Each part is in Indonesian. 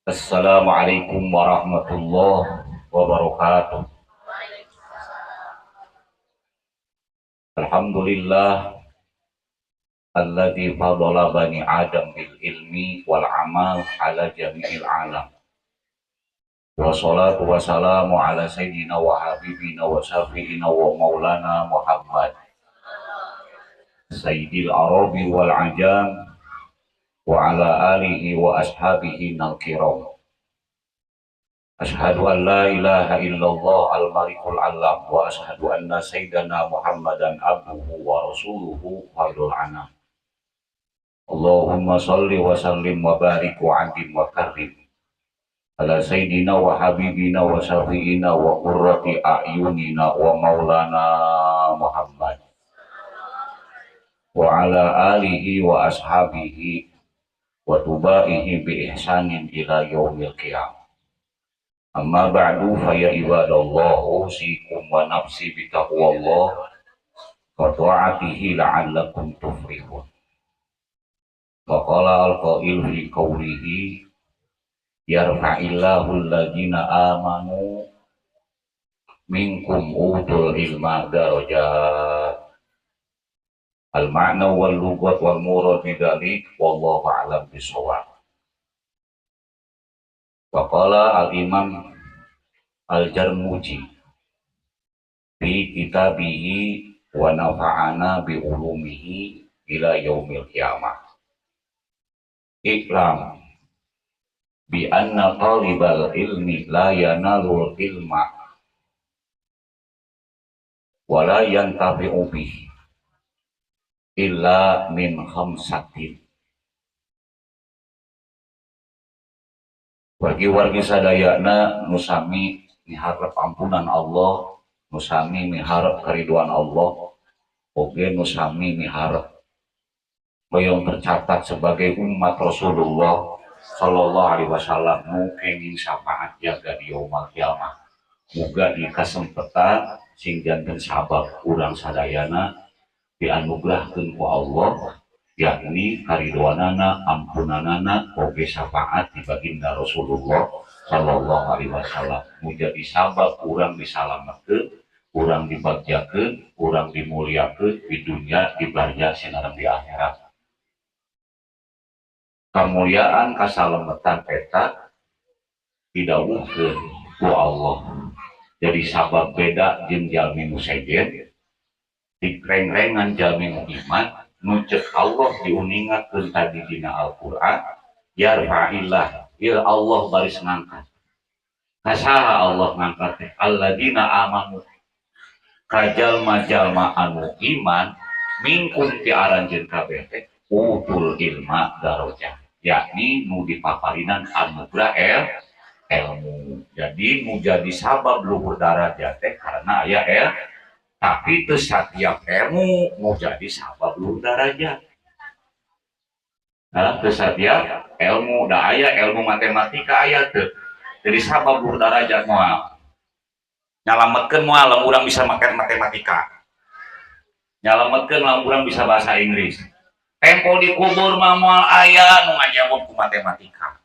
Assalamualaikum warahmatullahi wabarakatuh. Alhamdulillah alladzi fadala bani Adam bil ilmi wal amal ala jami'il alam. Wassalatu wassalamu ala sayyidina wa habibina wa syafi'ina wa maulana Muhammad sayyidil arabi wal ajam wa ala alihi wa ashabihi nal kiram. Ashhadu an la ilaha illallah al-malikul alam wa ashhadu anna sayyidana Muhammadan abduhu wa rasuluhu khairul anam. Allahumma salli wa sallim wa barik wa andim wa karim ala sayyidina wa habibina wa syafi'ina wa qurrati a'yunina wa maulana Muhammad wa ala alihi wa ashabihi wa tubaihi bi ihsanin ila yaumil qiyamah. Amma ba'du fa ya ibadallah usikum wa nafsi bi taqwallah wa ta'atihi la'allakum tuflihun. Wa qala al-qail fi qawlihi yarfa'illahu alladhina amanu minkum utul ilma darajat. Al-ma'na wal lughat wal murad bidzalik wallahu a'lam bishawab. Waqala al-imam al-Jarmuji fi kitabihi wa nafa'ana bi ulumihi ila yaumil qiyamah. Ikram bi anna talibal ilmi la yanalul ilma wa la yantafi'u bihi illa min khamsatin. Bagi wargi sadayana nusami miharep ampunan Allah, nusami miharep keriduan Allah, oge nusami miharep boyong tercatat sebagai umat Rasulullah Sallallahu Alaihi Wasallam nu kenging syafaat jaga di yaumul qiyamah. Muga di kasempatan sing janten sabab urang sadayana dianugerahkeun ku Allah, yakni karidoanana ampunanana oge syafaat di baginda Rasulullah Sallallahu Alaihi Wasallam. Menjadi sabab urang disalametkeun, urang dibagjakeun, urang dimuliakeun di dunia, dibarja sinareng di akhirat. Kemuliaan kasalametan eta didawuhkeun ku Allah. Jadi sabab beda jeung jalmi nu sejen, dikreng-rengan jalmi nu iman. Nucek Allah diuningatkeun tadi dina Al-Qur'an, yarfa'illah, il Allah baris ngangkat. Kasaha Allah ngangkat teh? Alladzina amanu, kajalma-jalma anu iman, mingkum ti aranjeun kabeh teh utul ilma darajah, yakni nu dipaparinan anugerah ilmu. Jadi nu jadi sabab luhur darajat teh karena aya tapi itu setiap ilmu mau jadi sabab luhur darajat. Nah, itu setiap ilmu, dah aya ilmu matematika aya tuh. Jadi sabab luhur darajat moal. Nyalametkeun moal lamun urang bisa make matematika. Nyalametkeun lamun urang bisa bahasa Inggris. Tempo di kubur mah moal aya nu ngajawab ku matematika.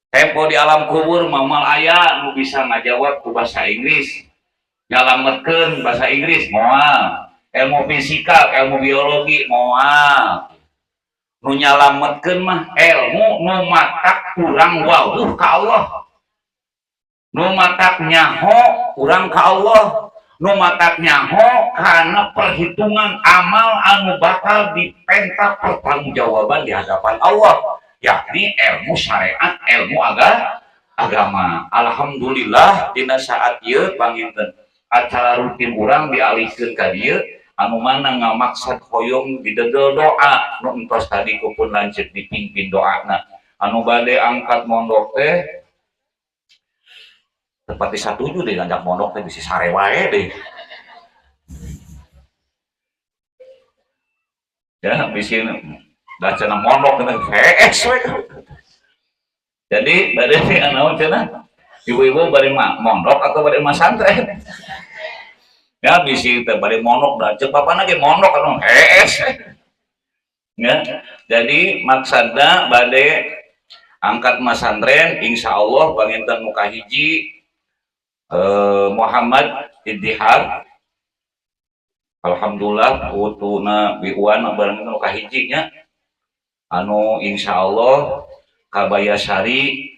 Tempo di alam kubur mah moal aya nu bisa ngajawab ku bahasa Inggris. Nyalametkeun bahasa Inggris moal, ilmu fisika, ilmu biologi moal. Nu nyalametkeun mah ilmu nu matak urang wawuh ka Allah. Nu matak nyaho urang ka Allah. Nu matak nyaho kana perhitungan amal anu bakal dipentak pertanggungjawaban di hadapan Allah, yakni ilmu syariat, ilmu agama. Alhamdulillah dina saat ieu panginten acara rutin urang dialihkeun ka dieu anu mana ngamaksad hoyong didegel doa nu entos tadi kupun lanceuk dipimpin doana anu bade angkat mondok teh tepati satuju deh ngajak mondok teh bisi sare wae deh ya bisi dacana mondok teh VS we. Jadi bade anu cenah ibu-ibu bari mondok atau bari santren ya bisi teh bari mondok da ceuk papana ge mondok anu ya. Jadi maksudna bade angkat masantren insya Allah banginten muka hiji Muhammad Iddihar alhamdulillah utuna biuan banginten muka hijinya anu insya Allah Kabayasari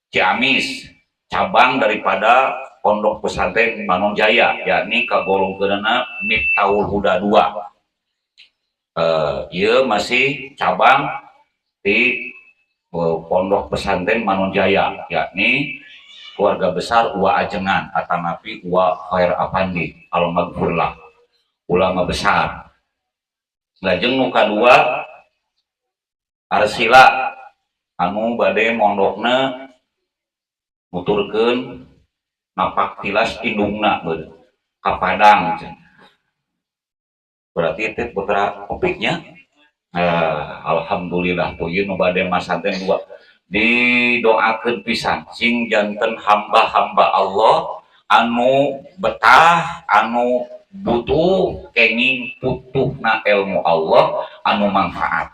Ciamis cabang daripada Pondok Pesantren Manon Jaya yakni kagolongkeunna Miftahul Huda 2 ieu masih cabang di Pondok Pesantren Manon Jaya yakni keluarga besar Uwa Ajengan atanapi Uwa Khair Afandi al-Maghfurlah ulama besar. Lajeng nu kadua Arsila anu bade mondokna nuturkeun napak tilas indungna ka Padang berarti itu putra opiknya alhamdulillah tuh ieu nu bade masantren 2 didoakeun pisan sing janten hamba-hamba Allah anu betah anu butuh kenging putuhna ilmu Allah anu manfaat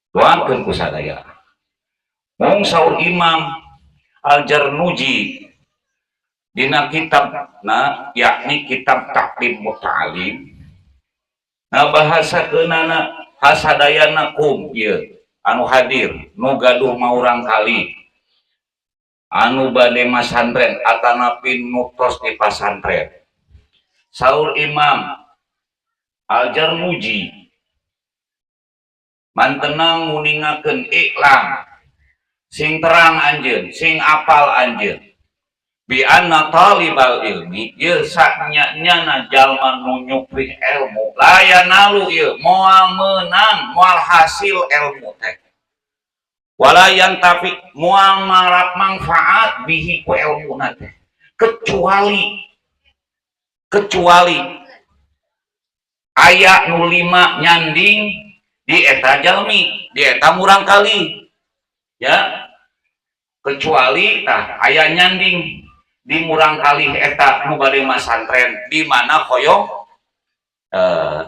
doakeun ku sadaya mung saur Imam Al-Jarnuji dina kitabna yakni kitab Taklim Muta'alim bahasakeunana hasadayana kum ieu anu hadir nu gaduh maurang kali anu bade masantren atanapi nutos di pasantren saur Imam Al-Jarnuji mantenang nguningakeun iklam sing terang anjeun sing apal anjeun bi anna talibal ilmi ieu saknya-nyana jalma nu nyupri ilmu layanalu ieu moal meunang moal hasil ilmu teh wala yantafi moal marap manfaat bihi ku ilmu teh kecuali aya nu 5 nyanding di eta jalmi di eta murang kali ya kecuali aya nyanding di murang kali eta nu bade masantren di mana hoyong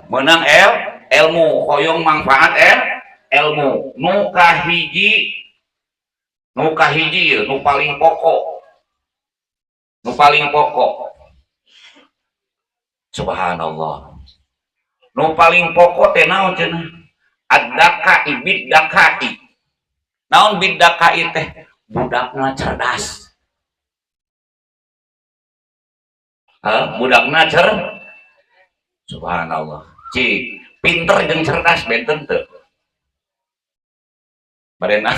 menang ilmu hoyong manfaat ilmu nu kahiji nu paling pokok subhanallah nu paling pokok teh naon cenah ad-dakai bid-dakai naon bid-dakai teh budakna cerdas budakna subhanallah cik pinter jeung cerdas benten teu barena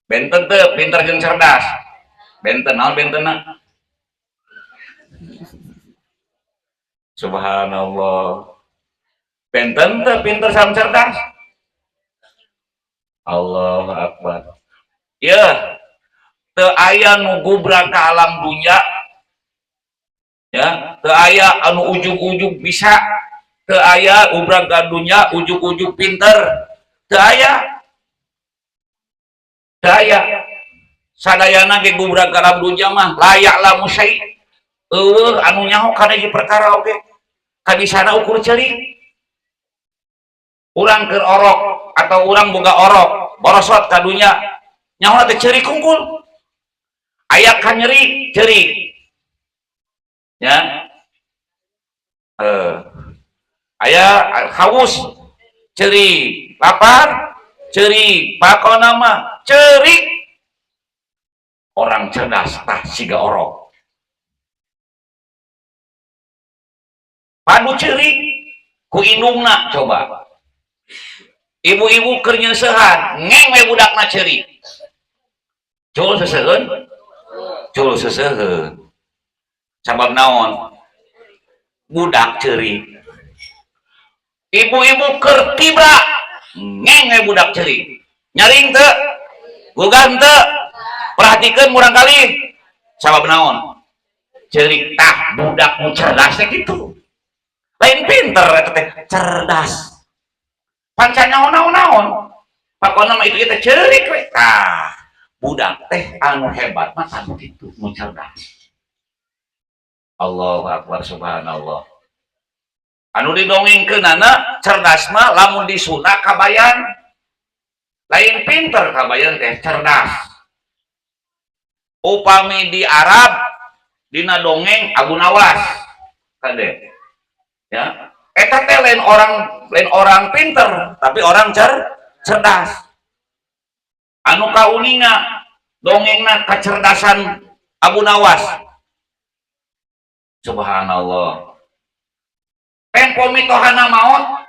benten teu pinter jeung cerdas benten naon bentena subhanallah benten teu pinter sam cerdas Allahu akbar ya teu aya nu gubrak ka alam dunya ya teu aya anu ujug-ujug bisa teu aya ubrag ka dunya ujug-ujug pinter teu aya sadayana ge gubrak ka alam dunya mah layak lamu syai anu nyaho kana hiji perkara oge kadisana ukur ceurik urang keur orok atau urang boga orok borosot ka dunya nyaho teh ceurik kungkul aya ka nyeri ceurik ya aya haus ceurik lapar ceurik pakona mah ceurik orang cerdas tah siga orok padu ceurik ku indungna coba ibu-ibu keur nyeusehan ngeng we budakna ceurik cul seseuheun sabab naon budak ceurik ibu-ibu keur tibra ngeng we budak ceurik nyaring teu gugah teu perhatikeun murang kali sabab naon ceurik tah budak nu cerdas teh kitu lain pinter eta teh cerdas panca naon-naon pakona mah itu kita ceurik we tah budak teh anu hebat mah anu kitu nu cerdas Allahu akbar subhanallah anu didongengkeunana cerdas mah lamun disunat kabayan lain pinter kabayan teh cerdas. Upami di Arab dina dongeng Abu Nawas kade ya eta teh lain orang pinter tapi orang cerdas anu kauninga dongengna kecerdasan Abu Nawas. Subhanallah. Tempo mitohana maut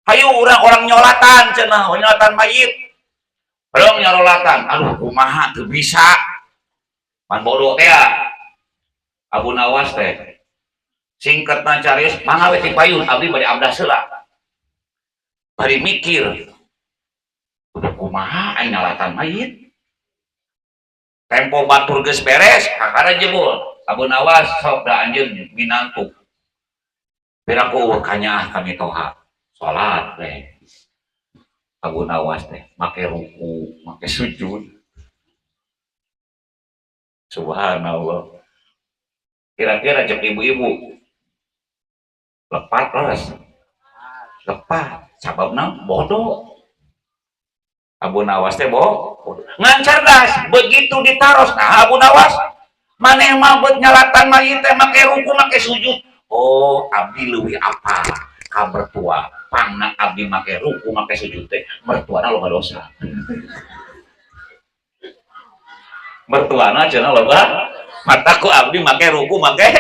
hayu orang nyolatan cenah nyolatan mayit belum nyolatan aduh kumaha teu bisa man bodoh teh Abu Nawas teh singkatna carios mangga we ti payun abdi bade abdas heula bari mikir udah kumaha aing nyolatan mayit tempo batur geus beres kakara jebul Abu Nawas sok da anjeun minantu piraku kanya kami toha salat teh Abu Nawas teh make ruku make sujud. Subhanallah. Kira-kira cek ibu-ibu lepat terus lepat sababna bodoh. Abu Nawas teh bodoh ngan cerdas begitu ditaros nah Abu Nawas maneh mah beut nyalatan mayit teh make ruku make sujud. Oh abdi leuwih apa ka mertua pangna abdi make ruku make sujud teh mertuana loba dosa. Mertuana cenah loba mataku abdi make ruku make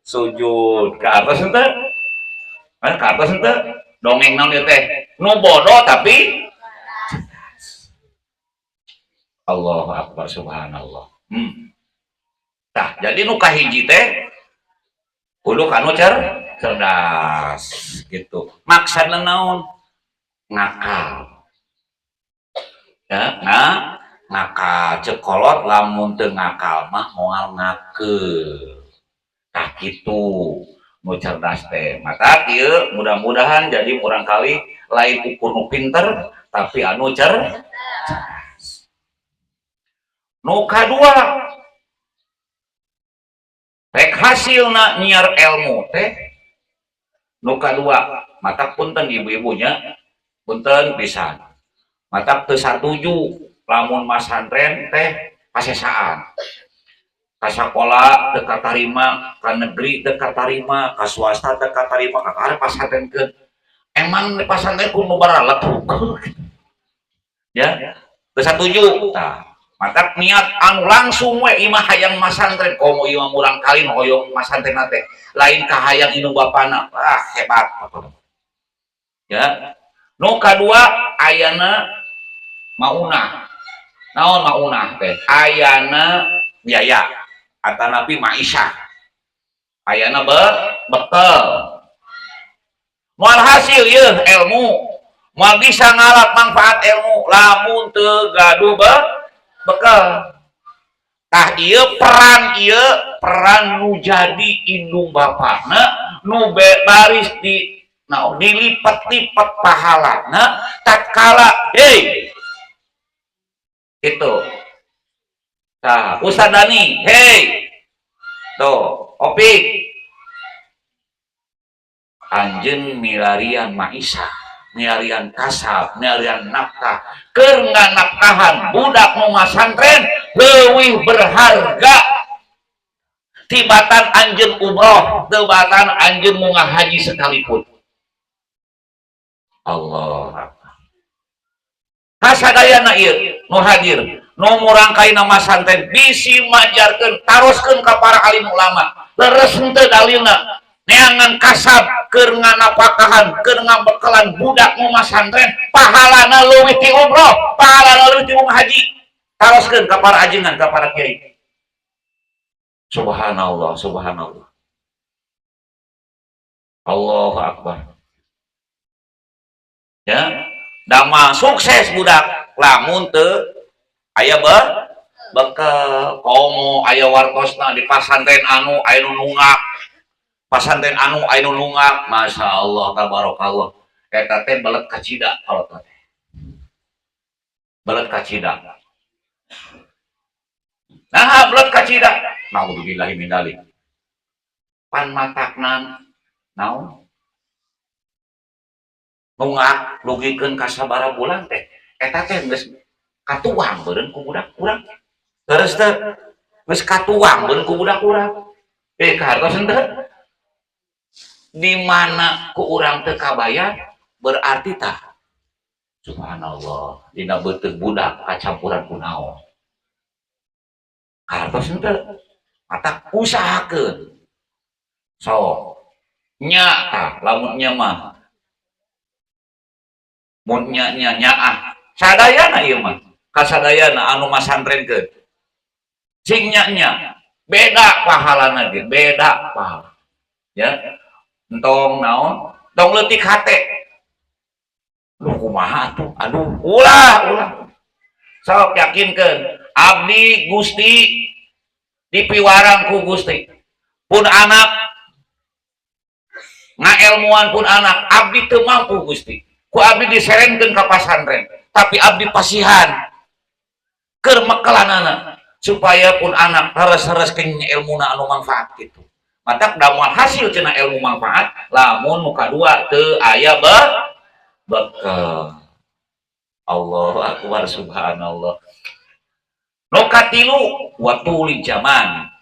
sujud ka atas henteu ka atas henteu dongeng naon ieu teh nu bodoh tapi Allahu Akbar subhanallah. Tah jadi nu kahiji teh kudu kanu cerdas gitu maksudna naon ngakal ya ngakal cekolot lamun teu ngakal mah moal ngakeu tah kitu nu cerdas teh maka ieu mudah-mudahan jadi urang kali lain ukur nu pinter tapi anu cerdas. Nu kadua rek hasilna nyiar ilmu teh nu kadua mata punten ibu-ibunya punten pisan mata teu satuju lamun masantren teh pasesaan ka sakola teu katarima ka negeri teu katarima ka swasta teu katarima ka karep pasantrenkeun emang pasantren kudu baralet ya teu satuju tah mata niat anu langsung we imah hayang masantren komo imah murang kali hoyong masantren teh lain ka hayang indung bapana hebat ya nu kadua ayana maunah naon maunah teh ayana biaya atanapi maisha ayana bekel moal hasil yeuh ilmu moal bisa ngalap manfaat ilmu lamun teu gaduh bekal tah ieu peran nu jadi indung bapana nu baris di dilipat-lipat pahalana tatkala itu tah Ustaz Dani tuh Opik anjeun milarian maisha milarian kasab milarian nafkah keur nganafkahan budak nu masantren leuwih berharga tibatan anjeun umroh tibatan anjeun munggah haji sekalipun. Allah kasadayana ieu nu hadir nu murangkaina masantren bisi majarkeun taroskeun ka para alim ulama leres henteu dalilna neangan kasab keur nganapakahan keur ngabekelan budak nu masantren pahalana leuwih ti umroh pahalana leuwih ti haji taroskeun ka para ajengan ka para kiai. Subhanallah subhanallah Allahu Akbar ya dama sukses budak lamun teu aya bekel komo aya wartosna di pasantren anu aya nu nungak pasantren anu aya nu nungak masya Allah tabarakallah eta teh belet kacida kalau teh belet kacida nah belet kacida naudzubillahi min dzalik pan matakna naon nungak lugikeun ka sabaraha bulan teh eta teh geus katuang beureun ku budak urang terus teh geus katuang beureun ku budak urang kahartos henteu di mana ku urang teu kabayar berarti tah subhanallah dina beuteug budak kacampuran kunaon kahartos henteu mata usahakeun sok nya tah lamun nya mah mun nya nyaah sadayana ieu mah kasadayana anu masantrenkeun sing nya beda pahalana ge beda pahala ya entong naon tong leutik hate lu kumaha tuh aduh ulah sok yakinkeun abdi Gusti dipiwarang ku Gusti pun anak ngaelmuan pun anak abdi teu mampu Gusti ku abdi diserenkeun ka pasantren tapi abdi pasihan keur mekelanana supaya pun anak heres-heres kenging ilmuna anu manfaat gitu matak da moal hasil cenah ilmu manfaat lamun nu kadua teu aya bekel Allahu akbar subhanallah nu katilu watuli zaman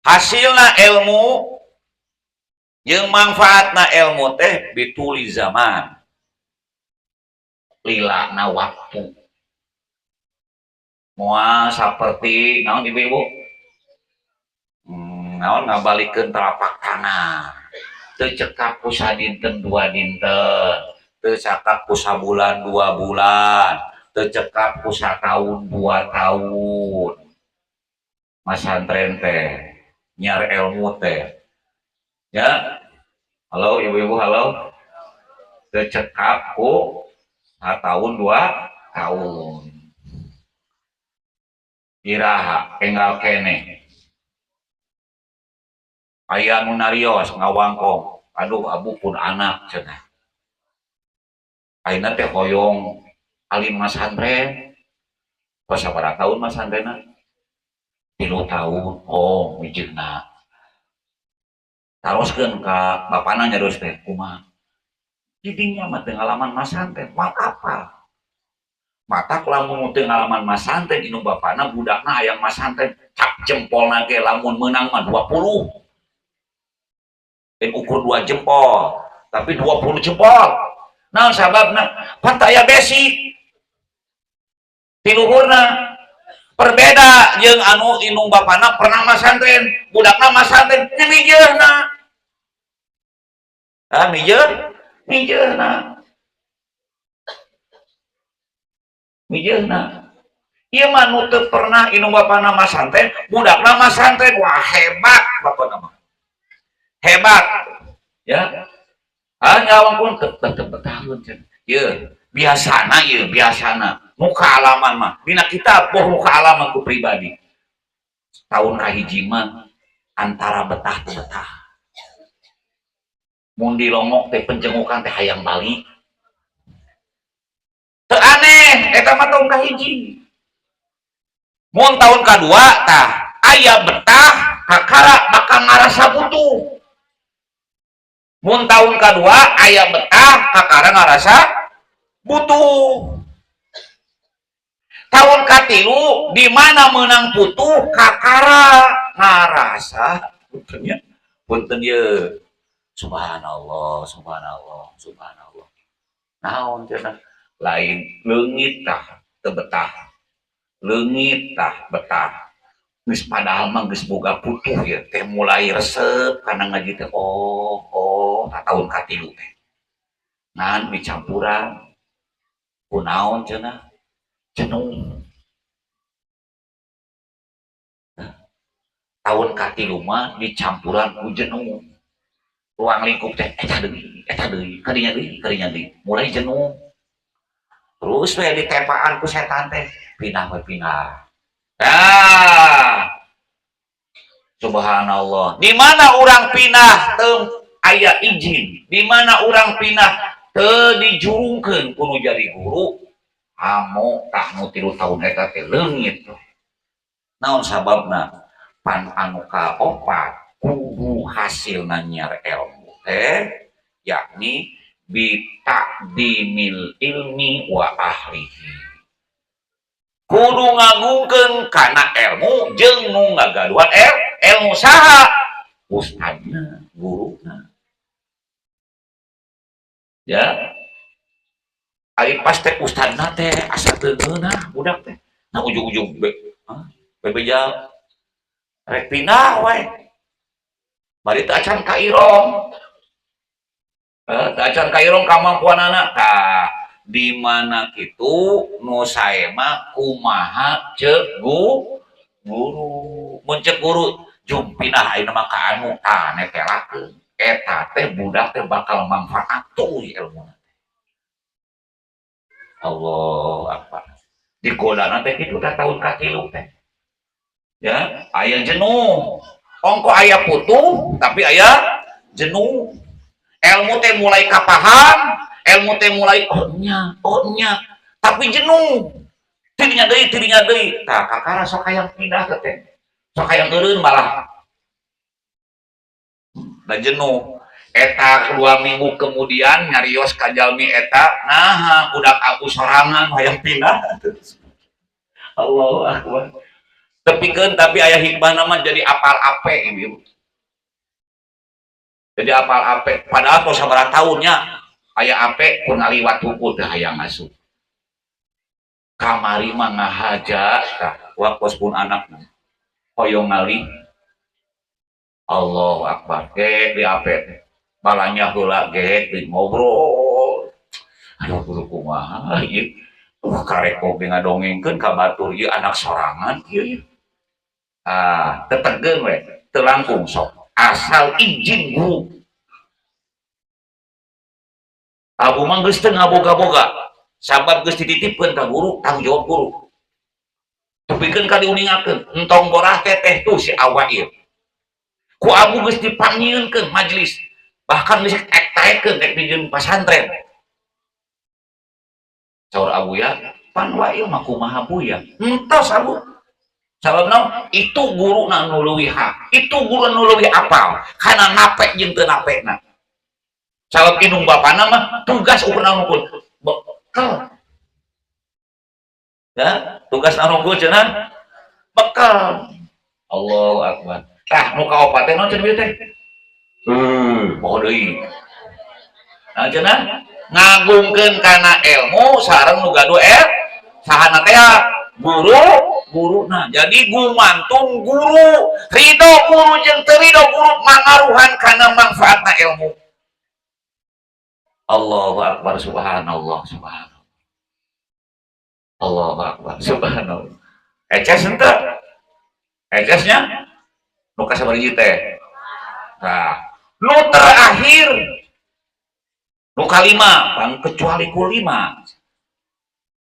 hasilna ilmu jeung manfaatna ilmu teh bituli zaman lilana waktu moal saperti naon ibu-ibu naon ngabalikeun telapak tangan teu cekap ku sadinten 2 dinten teu cekap ku sabulan 2 bulan teu cekap ku sataun 2 tahun masantren teh nyar ilmu teh ya halo ibu-ibu halo teu cekap ku sataun 2 tahun iraha enggal keneh aya nu narios ngawangkong aduh abu pun anak cenah ayeuna teh hoyong alim masantren pas sabaraha taun masantrenna 3 tahun oh mijigna taroskeun ka bapana nyaros teh kumaha didinya mah teu ngalaman masantren moal apa mata lamun teu ngalaman masantren inu bapana budakna hayang masantren cap jempolna ge lamun meunang mah 20 dan ukur 2 jempol tapi 20 jempol naon sababna pantaya besi ti luhurna perbeda jeung anu inung bapana pernah masantren budakna masantren mijeuhna mijeuhna ieu mah nu teu pernah inung bapana masantren budakna masantren wah hebat bapana mah hebat ya ngawang pun tetep tahun ieu biasana muka alaman mah dina kita boh muka alaman ku pribadi tahun kahiji mah antara betah teu betah mun di longok teh penjengukan teh hayang balik teu aneh eta mah tahun kahiji mun tahun kadua tah aya betah kakara bakal ngarasa butuh mun tahun kadua aya betah kakara ngarasa butuh tahun katilu di mana menang butuh kakara ngarasa butuhnya punten ye subhanallah naon cenah lain leungit tah teu betah leungit tah betah geus padahal mah geus boga putuh ya teh mulai resep kana ngaji teh oh tahun katilu teh ngan dicampuran kunaon cenah cenung tahun katilu mah dicampuran ku jenuh ruang lingkup teh eta deui kadinya deui mulai jenuh terus we ditepaan ku setan teh pindah subhanallah di mana orang pindah teu aya izin di mana orang pindah teu dijurungkeun kudu jadi guru amo tah nu 3 tahun eta teh leungit naon sababna pan anu kaopat kudu hasilna nyar ilmu teh yakni bitaqdimil ilmi wa ahlihi. Kudu ngagungkeun kana ilmu jeung nu ngagaduhan ilmu saha ustadna guruna ya. Ari pas teh ustadna teh asa teu ngeunah budak teh nah ujung-ujung bebeja rek pindah we bari teu acan ka irong teu acan ka irong kamampuanana tah di mana kitu nu sae mah kumaha ceuk guru mun ceuk guru jum pindah ayeuna mah ka anu tah netelakeun eta teh budak teh bakal manfaat tuh ilmu. Allah akbar digodana teh kitu teh tahun kakilu teh ya aya jenuh ongko aya putuh tapi aya jenuh ilmu teh mulai kapaham ilmu teh mulai ohnya tapi jenuh tirinya deui tah kakara sok hayang pindah teh sok hayang eureun malah dan jenuh eta 2 minggu kemudian nyarios ka jalmi eta nah budak abu sorangan hayang pindah. Allahu akbar tepikeun tapi aya hikmah nama jadi apal ape ieu jadi apal ape padahal tos sabaraha tahunnya aya ape kun aliwat hukum teh hayang asup kamari mah ngahaja tah wakos pun anak hoyong ngali Allahu akbar ge di ape balanya heula ge ngobrol aduh kudu kumaha ieu karek kopi ngadongengkeun ka batur ieu anak sorangan ieu tetegeun we teu langkung sok asal izin guru abu mah geus teu ngaboga-boga sabab geus dititipkeun ka guru tanggung jawab guru tepikeun ka diuningakeun entong borah teh tuh si awail ku abu geus dipangieunkeun majelis bahkan geus ektaekeun rek dijieun pasantren saur abu ya pan wail mah kumaha buya entos abu sababna itu guru na nu leuwih itu guru nu leuwih apal kana nape jeung teu napena sabab indung bapana mah tugas ukurna nukul bekal ya tugas nukul cenah bekal Allahu akbar tah nu kaopat teh naon cenah teh poho deui nah cenah ngagungkeun kana ilmu sareng nu gaduh sahana teh guru nah jadi gumantung guru ridho guru jeung teu ridho guru mangaruhan kana manfaatna ilmu. Allahu akbar subhanallah Allahu akbar subhanallah eces henteu ecesnya nu kasabaraha teh nah nu terakhir nu kalima kecuali kulima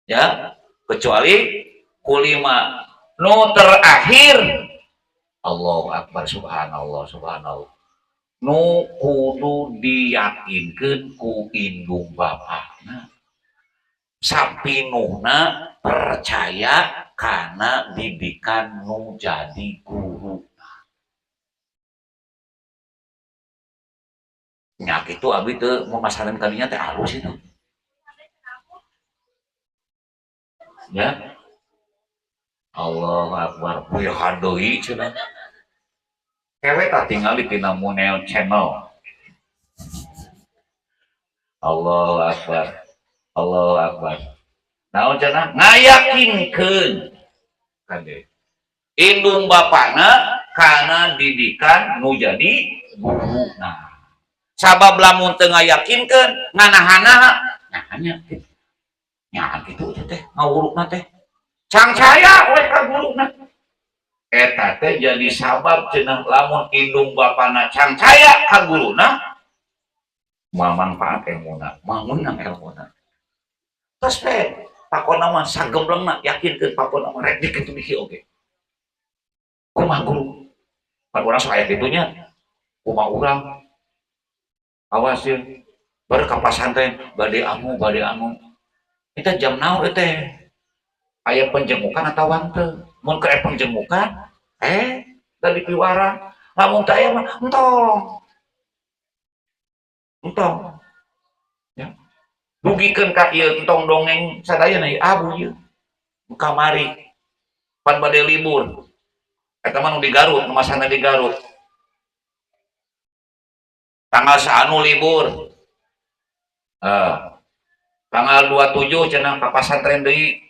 ya kecuali kulima nu terakhir Allahu akbar subhanallah nu kudu diyakinkeun ku indung bapana sapinuhna percaya kana didikan nu jadi guru nya kitu abi teu memasaran kadinya teh halus itu ya Allahu akbar puyahan deui cenah kewe tak tinggal di tina Munel channel Allahu akbar naon cenah ngayakinkeun kade indung bapana kana didikan nu jadi guru nah sabab lamun teu ngayakinkeun nganahana nya kitu teh ngawurukna teh cangcaya we ka guruna eta teh jadi sabab cenah lamun indung bapana cangcaya ka guruna manfaat ilmuna mangunang ilmuna tos teh pakona mah sagemblengna yakinkeun pakona mah rek dikitu bisi oge kumaha guru pan urang sok aya kitunya kumaha urang awas ya baru ka pasantren bade anu kita jam naon teh aya penjemukan atau wante mun ke penjemukan dari piwara lamun teh aya mah entong entong ya dugikeun ka ieu entong dongeng sadayana ieu abu ieu kamari pan bade libur eta mah nu di Garut nu masana di Garut tanggal saanu libur tanggal 27 cenah ka pasantren deui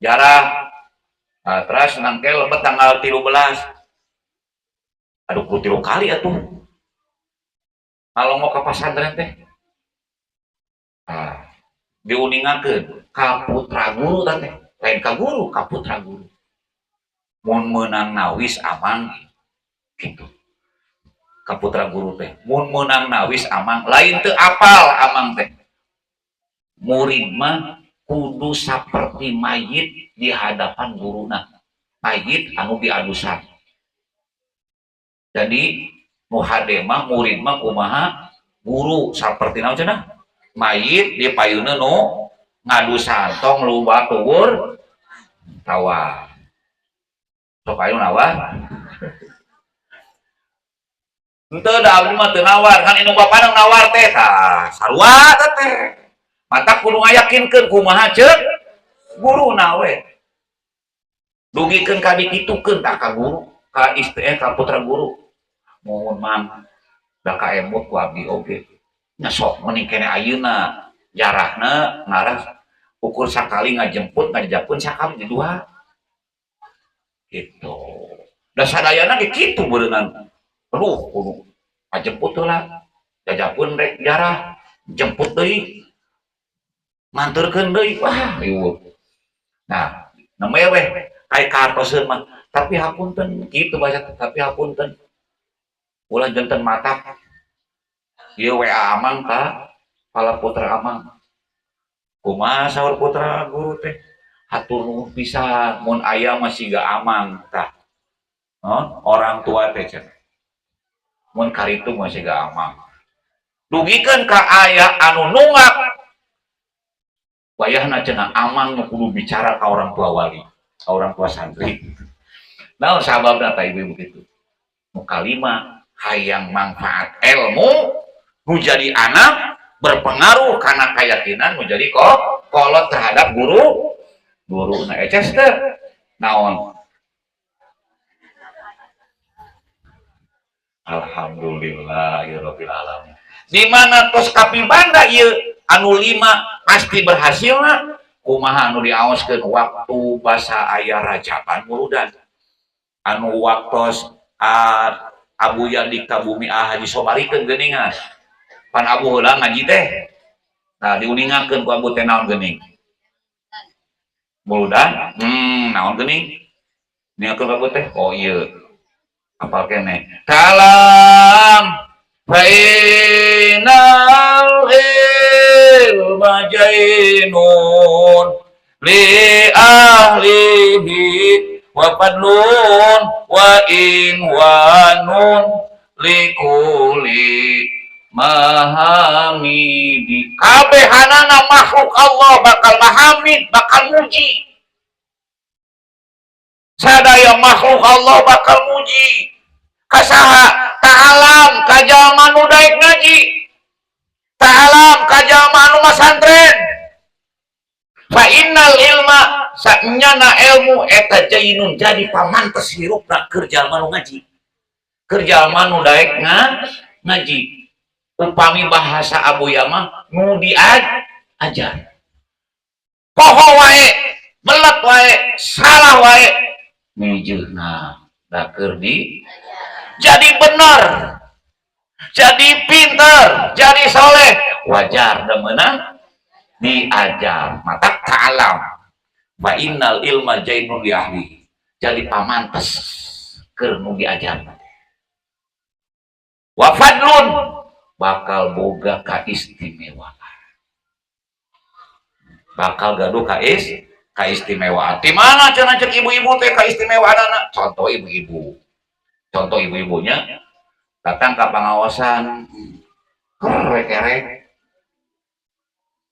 jarah terus nangke lebet tanggal 13 aduh ku 3 kali atuh kalau mau ke pasantren teh diuningakeun ka putra guru teh lain ka guru ka putra guru mun meunang nawis amang gitu ka putra guru teh mun meunang nawis amang lain teu apal amang teh murid mah kudu saperti mayit di hadapan guruna mayit anu diadusan jadi muhade mah murid mah kumaha guru saperti naon cenah mayit di payuna nu ngadusan tong loba tuwur tawa sok aya nawar henteu da abdi mah teu nawar kan inu bapana nawar teh tah sarua teh mata kudu ngayakinkeun kumaha ceuk guruna we dugikeun ka dikitukeun tah ka guru ka istri ka putra guru mohon mang da ka emut ku abdi oge nya sok mending kene ayeuna jarahna ngaras ukur sakali ngajemput ngajakeun sakali di dua gitu da sadayana ge kitu beunang aduh kudu ngajemput heula jajakeun rek jarah jemput deui manturkeun deui wah ieu nah namanya weh kayak kartoseun mah tapi hapunten kitu baca tapi hapunten ulah janten matak ieu WA amang ka kepala putra amang kumaha saur putra guru teh hatur nuhun pisan mun aya masih gak amang tah orang tua teh cenah mun karitu masih gak amang dugikeun ka aya anu nungak bayahna cenah amang kudu bicara ka orang tua wali ka orang tua santri naon sababna tah ibu begitu nu kalima hayang manfaat ilmu nu jadi anak berpengaruh karena keyakinan nu jadi kolot terhadap guru na eces teh naon alhamdulillah ya rabbil alamin di mana tos kapibanda ieu anu 5 pasti berhasilna kumaha anu diaoskeun waktu basa aya rajaban muludan anu waktos Abu Yadi ka bumi Haji Sobarikeun geuningan pan Abu heula ngaji teh nah diuningakeun ku Abu teh naon geuning muludan naon geuning ningakeun Abu teh oh ieu apal keneh kalam fainal ilma jainun li ahlihi wa fadlun wa in wanun likuli mahamidi kabehanana makhluk Allah bakal mahamid bakal muji sadaya makhluk Allah bakal muji kasaha ta'alam kajalma nu daek ngaji ta'alam kajalma nu masantren fa innal ilma saknyana ilmu eta jainun jadi pamantes hirupna keur jalma nu ngaji keur jalma nu daek ngaji upami bahasa Abu Yama nu diajar poho wae melet wae salah wae mijeuhna da keur di jadi benar jadi pintar jadi soleh wajar da meunang diajar mata ta'alam wa innal ilma jainun li ahli jadi pamantes keur nu diajar wa fadlun bakal boga kaistimewaan bakal gaduh kaistimewaan di mana cenah cek ibu-ibu teh kaistimewaan anak contoh ibu-ibunya datang ke pengawasan kerek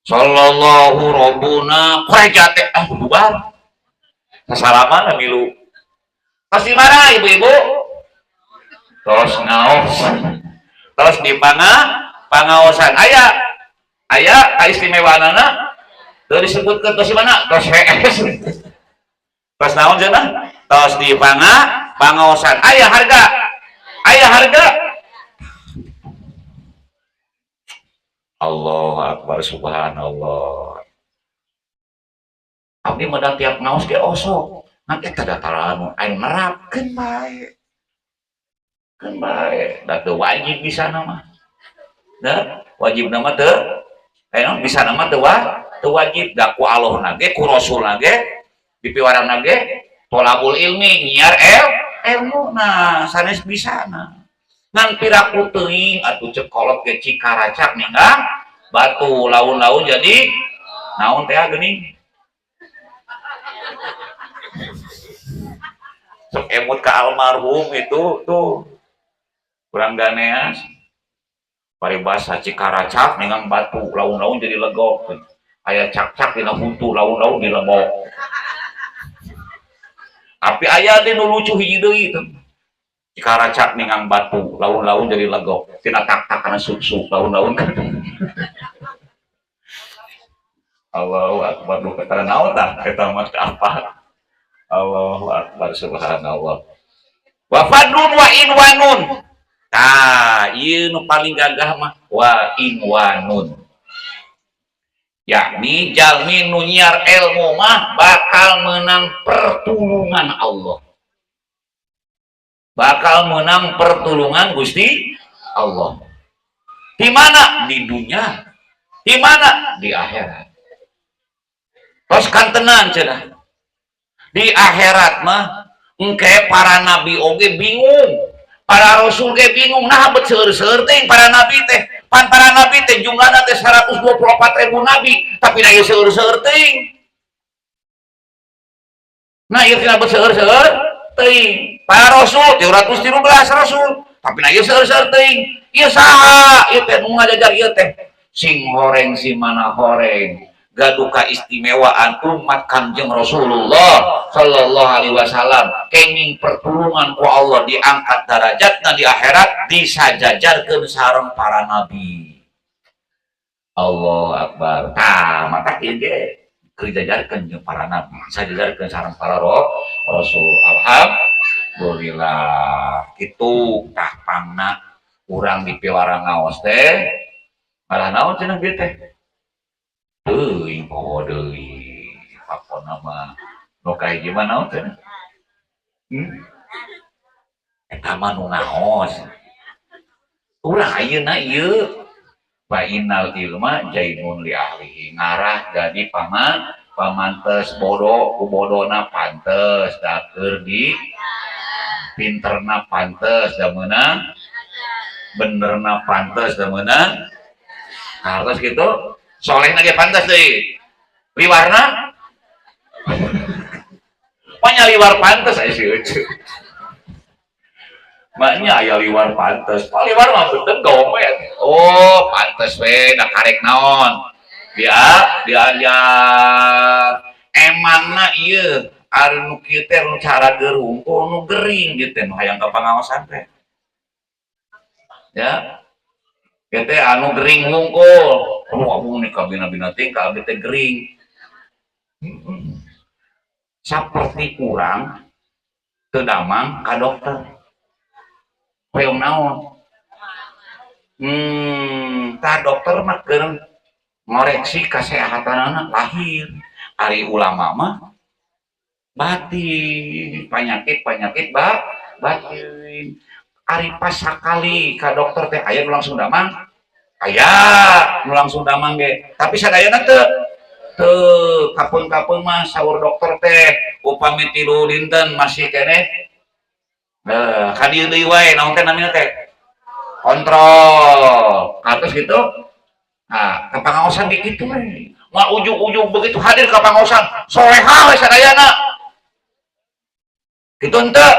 sallallahu rabbuna kureja teh bubar kasalaman milu pasti marah ibu-ibu terus ngaos terus pangaosan aya kaistimewaanana teu disebutkeun tos mana tos HS tos naon cenah tos di pangaosan aya harga Allahu Akbar subhanallah abdi medang tiap ngaos ge osok nanti tadataran anu nerapkeun bae kan bae da teu wajib bisa nama da wajib nama teu bisa nama teu wajib da ku Allah nage ku Rasul nage dipiwarang nage tolabul ilmi nyiar ilmu nah sanes bisa nah ngan piraku teuing atuh cekolot ke Cikaracak ninggang batu laun-laun jadi naon teh geuning sok emut ka almarhum itu tuh kurang ganeas paribasa Cikaracak ninggang batu laun-laun jadi legok aya cak-cak dina huntu laun-laun di legok tapi aya teh nu lucu hiji deui teh Cikaracak ninggang batu laun-laun jadi legok tina tak-tak kana susu laun-laun Allahu Akbar duka tara naon tah eta mah apa Allahu Akbar subhanallah wa fadlun wa inwanun tah ieu nu paling gagah mah wa inwanun yakni jalmi nu nyiar ilmu mah bakal menang pertulungan Allah bakal menang pertulungan Gusti Allah di mana di dunia di mana di akhirat tos kantenan cenah di akhirat mah engke para nabi oge bingung para rasul ge bingung nah bet seueur-seueur teh para nabi teh pan para nabi teh jumlahna teh 124.000 nabi tapi na ieu seueur-seueur teuing nah ieu tina bet seueur-seueur teuing para rasul 313 rasul tapi na ieu seueur-seueur teuing ieu saha ieu teh nu ngajajar ieu teh sing horeng si mana horeng gaduh kaistimewaan umat Kanjeng Rasulullah sallallahu alaihi wasallam kenging pertulungan ku Allah diangkat derajatna di akhirat disajajarkeun sareng para nabi Allahu Akbar tah mata ieu ge dijajarkeun jeung para nabi disajajarkeun sareng para rasul alhamdulillah kitu tah pangna urang dipiwara ngaos teh malah naon cenah ieu teh teuing poho deui pakona mah nu kae gimana teh eta mah nu ngaos urang ayeuna ieu bainal ilma jainun li ahlihi ngarah jadi pamantes bodoh ku bodona pantes da keur di pinterna pantes da meunang benerna pantes da meunang hartos kitu soleh nage pantas deh liwarna maknya liwar pantas aja sih lucu maknya aya liwar pantas pak liwar mah bener gomet oh pantas we dah karek naon dia ajar emangna iya ari nu kieu teh nu cara gerung nu gering gitu nu hayang ka pangaosan teh ya teh anu gering hungkul aku nih kabina-bina tingkah abdi teh gering seperti kurang tedamang ka dokter hoyong naon ta dokter mah keur ngoreksi kasehatanana lahir ari ulama mah batin penyakit batin ari pas sakali ka dokter teh aya nu langsung damang aya nu langsung damang ge tapi sadayana teu kapeung-kapeung mah saur dokter teh upami tilu dinten masih keneh ka dieu deui wae naon teh namina teh kontrol atus gitu nah kepangaosan ge kitu we mah ujug-ujug begitu hadir ka pangaosan soleha we sadayana kitu henteu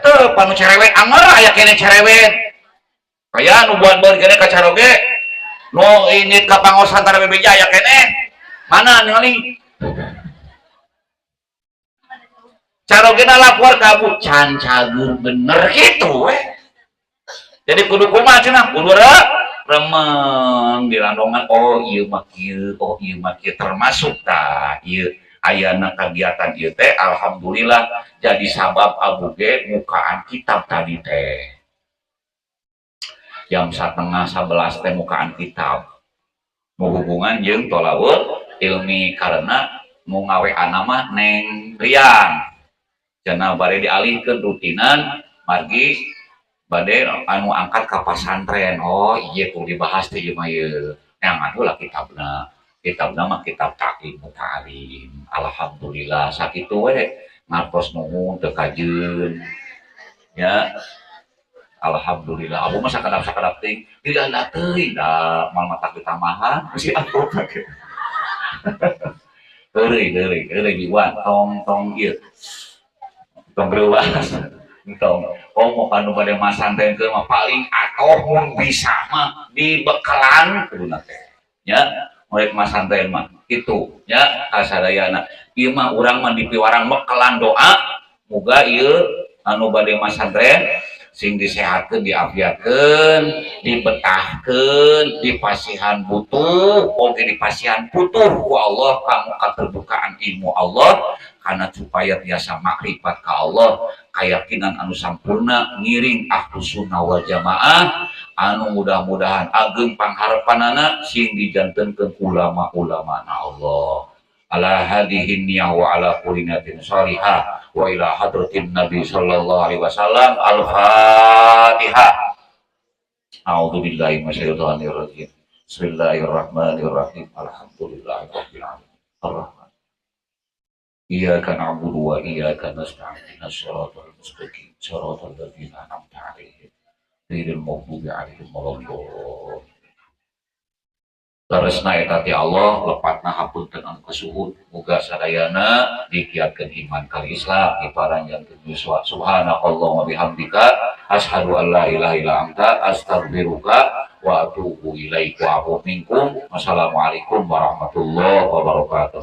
teu panu cerewet anger aya keneh cerewet aya nu buat beur keneh ka caroge nu ini ka pangaosan tara bebeja aya keneh mana ningali carogena lapor ka abu can cager bener gitu we jadi kudu kumaha cenah kudu remeng di landongan oh ieu mah kieu oh ieu mah kieu termasuk tah ieu ayana kegiatan ieu teh alhamdulillah jadi sabab abuge mukaan kitab tadi teh jam 10:30 teh mukaan kitab mau hubungan jeung tolawul ilmi karena mau ngawe nama Neng Rian cenah bade dialihkeun rutinan margi bade anu angkat ka pasantren oh iya tuh dibahas teh ieu mah ieu yang anu lah kitabna mah kitab taklim ta'lim alhamdulillah sakitu we ngartos nuhun teu kajeun ya alhamdulillah abu mah sakadap ting tidak teuing da mal mata ditamahan si atuh heureuy diwan tong ieu tong reuas tong mau kanu bade masantren mah paling atoh mun bisa mah di bekalan kuduna teh nya murid masantren mah kitu nya kasadayana ieu mah urang mah dipiwarang bekalan doa muga ieu anu bade masantren sing disehatkeun diafiatkeun dibetahkeun dipasihan butuh oge dipasihan putuh ku Allah kanggo katerbukaan ilmu Allah karena supaya biasa makrifat ka Allah keyakinan anu sampurna ngiring ahlus sunnah wal jamaah anu mudah-mudahan ageng pangharepanana sing dijantenkeun ulama-ulama na Allah ala hadihin niyah wa ala kulinatin salihah wa ila hadratin nabi sallallahu alaihi wasallam al-fatihah a'udzu billahi minasyaitonir rajim bismillahirrahmanirrahim alhamdulillahirabbil alamin arrahman iyyaka na'budu wa iyyaka nasta'in ihdinas siratal mustaqim siratal ladzina an'amta 'alaihim ghairil maghdubi 'alaihim waladdallin Taresna eta ti Allah lepatna hapunten anu kasuhun muga sadayana dikiatkeun iman kali Islam diparanjangkeun yuswa subhanakallahumma bihamdika asyhadu an la ilaha illa anta astaghfiruka wa atubu ilaika wa a'udzu minkum wassalamualaikum warahmatullahi wabarakatuh